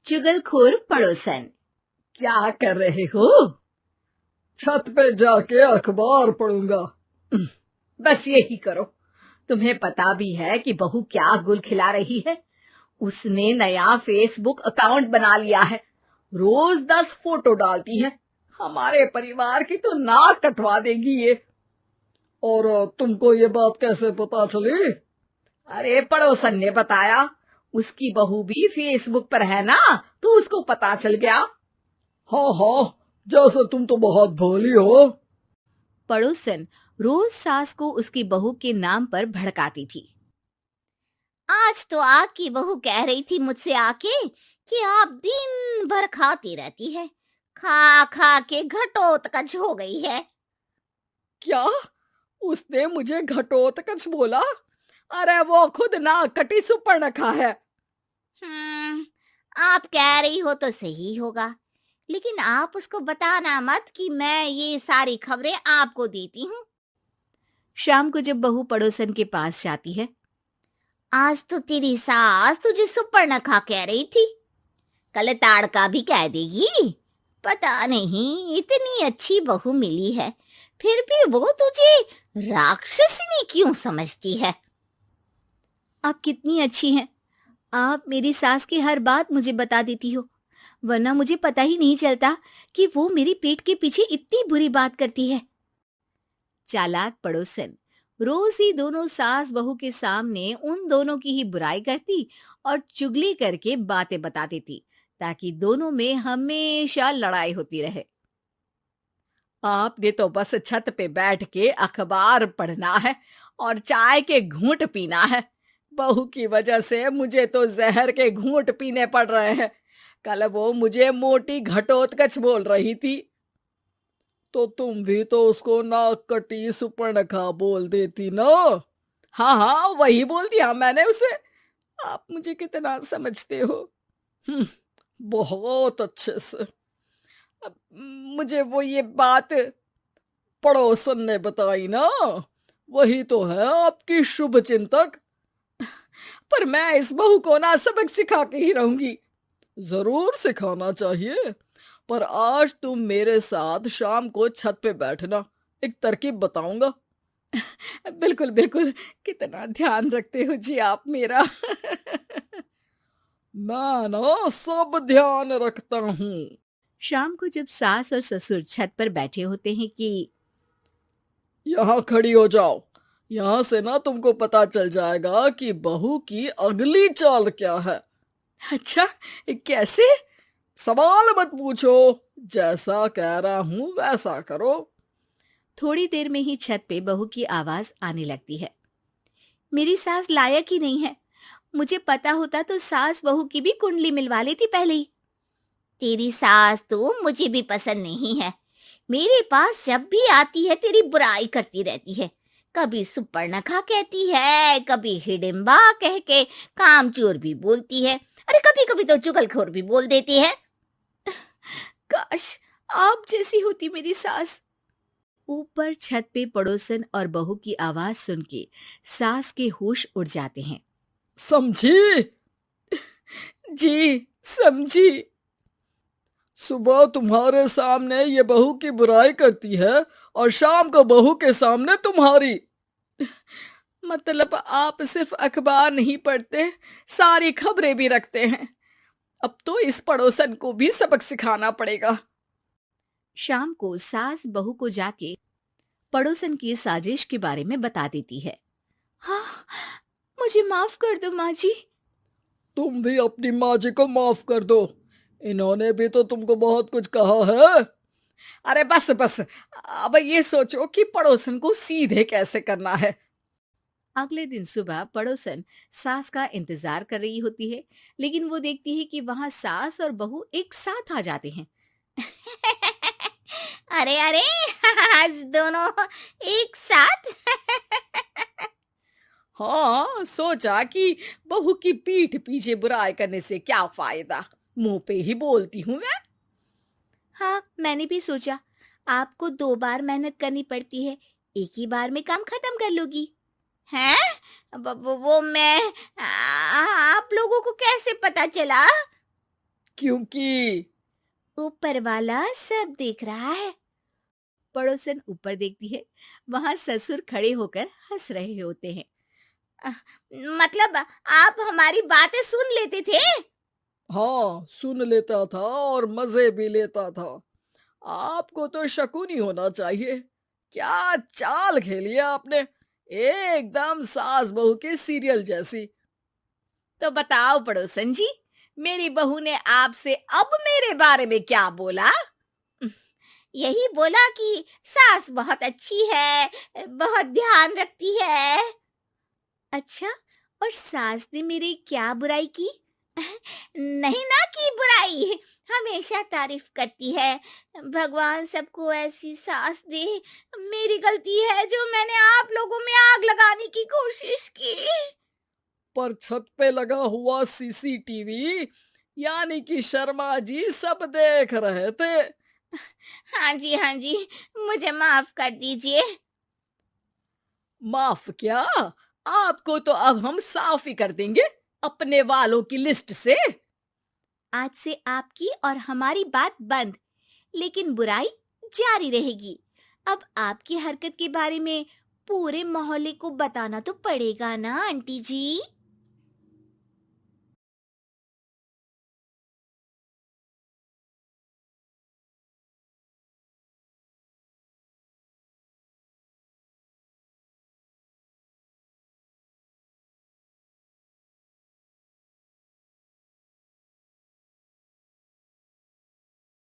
चुगलखोर पड़ोसन। क्या कर रहे हो? छत पे जाके अखबार पढ़ूंगा। बस यही करो। तुम्हें पता भी है कि बहू क्या गुल खिला रही है? उसने नया फेसबुक अकाउंट बना लिया है। रोज 10 फोटो डालती है। हमारे परिवार की तो नाक कटवा देगी ये। और तुमको ये बात कैसे पता चली? अरे पड़ोसन ने बताया। उसकी बहू भी फेसबुक पर है ना, तो उसको पता चल गया। हाँ हाँ, जैसे तुम तो बहुत भोली हो। पड़ोसन रोज सास को उसकी बहू के नाम पर भड़काती थी। आज तो आपकी बहू कह रही थी मुझसे आके कि आप दिन भर खाती रहती है, खा खा के घटोत्कच हो गई है। क्या? उसने मुझे घटोत्कच बोला? अरे वो खुद ना कटी सुपर्णखा है। आप कह रही हो तो सही होगा, लेकिन आप उसको बताना मत कि मैं ये सारी खबरें आपको देती हूँ। शाम को जब बहू पड़ोसन के पास जाती है, आज तो तेरी सास तुझे सुपर्णखा कह रही थी, कल ताड़का भी कह देगी। पता नहीं इतनी अच्छी बहू मिली है, फिर भी वो तुझे राक्षसनी क्यों समझती है? आप कितनी अच्छी हैं। आप मेरी सास की हर बात मुझे बता देती हो, वरना मुझे पता ही नहीं चलता कि वो मेरी पीठ के पीछे इतनी बुरी बात करती है। चालाक पड़ोसन रोज ही दोनों सास बहू के सामने उन दोनों की ही बुराई करती और चुगली करके बातें बता देती, ताकि दोनों में हमेशा लड़ाई होती रहे। आपने तो बस छत पे बैठ के अखबार पढ़ना है और चाय के घूंट पीना है। बहू की वजह से मुझे तो जहर के घूंट पीने पड़ रहे हैं। कल वो मुझे मोटी घटोत्कच बोल रही थी। तो तुम भी तो उसको नाक कटी सुपर्णखा बोल देती ना। हाँ हाँ, वही बोल दिया मैंने उसे। आप मुझे कितना समझते हो। बहुत अच्छे से। अब मुझे वो ये बात पड़ोसन ने बताई ना, वही तो है आपकी शुभ चिंतक। पर मैं इस बहू को ना सबक सिखा के ही रहूंगी। जरूर सिखाना चाहिए, पर आज तुम मेरे साथ शाम को छत पे बैठना, एक तरकीब बताऊंगा। बिल्कुल बिल्कुल, कितना ध्यान रखते हो जी आप मेरा। मैं ना सब ध्यान रखता हूँ। शाम को जब सास और ससुर छत पर बैठे होते हैं कि यहाँ खड़ी हो जाओ, यहाँ से ना तुमको पता चल जाएगा कि बहू की अगली चाल क्या है। अच्छा, कैसे? सवाल मत पूछो, जैसा कह रहा हूं वैसा करो। थोड़ी देर में ही छत पे बहू की आवाज आने लगती है। मेरी सास लायक ही नहीं है। मुझे पता होता तो सास बहू की भी कुंडली मिलवा लेती पहले ही। तेरी सास तो मुझे भी पसंद नहीं है। मेरे पास जब भी आती है तेरी बुराई करती रहती है। कभी सुपर्णखा कहती है, कभी हिडिंबा कह के कामचोर भी बोलती है, अरे कभी कभी तो चुगलखोर भी बोल देती है। काश आप जैसी होती मेरी सास। ऊपर छत पे पड़ोसन और बहू की आवाज सुन के सास के होश उड़ जाते हैं। समझी? जी समझी। सुबह तुम्हारे सामने ये बहू की बुराई करती है और शाम को बहू के सामने तुम्हारी। मतलब आप सिर्फ अखबार नहीं पढ़ते, सारी खबरें भी रखते हैं। अब तो इस पड़ोसन को भी सबक सिखाना पड़ेगा। शाम को सास बहू को जाके पड़ोसन की साजिश के बारे में बता देती है। हाँ, मुझे माफ कर दो माँ जी। तुम भी अपनी माँ जी को माफ कर दो, इन्होंने भी तो तुमको बहुत कुछ कहा है। अरे बस बस, अब ये सोचो कि पड़ोसन को सीधे कैसे करना है। अगले दिन सुबह पड़ोसन सास का इंतजार कर रही होती है, लेकिन वो देखती है कि वहां सास और बहू एक साथ आ जाते हैं। अरे अरे, आज दोनों एक साथ। हाँ, सोचा कि बहू की पीठ पीछे बुराई करने से क्या फायदा, मुंह पे ही बोलती हूँ मैं। हाँ, मैंने भी सोचा आपको 2 बार मेहनत करनी पड़ती है, एक ही बार में काम खत्म कर लोगी। हैं? वो मैं आप लोगों को कैसे पता चला? क्योंकि ऊपर वाला सब देख रहा है। पड़ोसन ऊपर देखती है, वहां ससुर खड़े होकर हंस रहे होते हैं। मतलब आप हमारी बातें सुन लेते थे? हाँ, सुन लेता था और मजे भी लेता था। आपको तो शकुनी होना चाहिए। क्या चाल खेली है आपने, एकदम सास बहू के सीरियल जैसी। तो बताओ पड़ोसन जी, मेरी बहू ने आपसे अब मेरे बारे में क्या बोला? यही बोला कि सास बहुत अच्छी है, बहुत ध्यान रखती है। अच्छा, और सास ने मेरी क्या बुराई की? नहीं ना की बुराई, हमेशा तारीफ करती है। भगवान सबको ऐसी सास दे। मेरी गलती है जो मैंने आप लोगों में आग लगाने की कोशिश की। पर छत पे लगा हुआ सीसीटीवी यानी कि शर्मा जी सब देख रहे थे। हाँ जी, मुझे माफ कर दीजिए। माफ क्या, आपको तो अब हम साफ ही कर देंगे अपने वालों की लिस्ट से। आज से आपकी और हमारी बात बंद, लेकिन बुराई जारी रहेगी। अब आपकी हरकत के बारे में पूरे मोहल्ले को बताना तो पड़ेगा ना आंटी जी।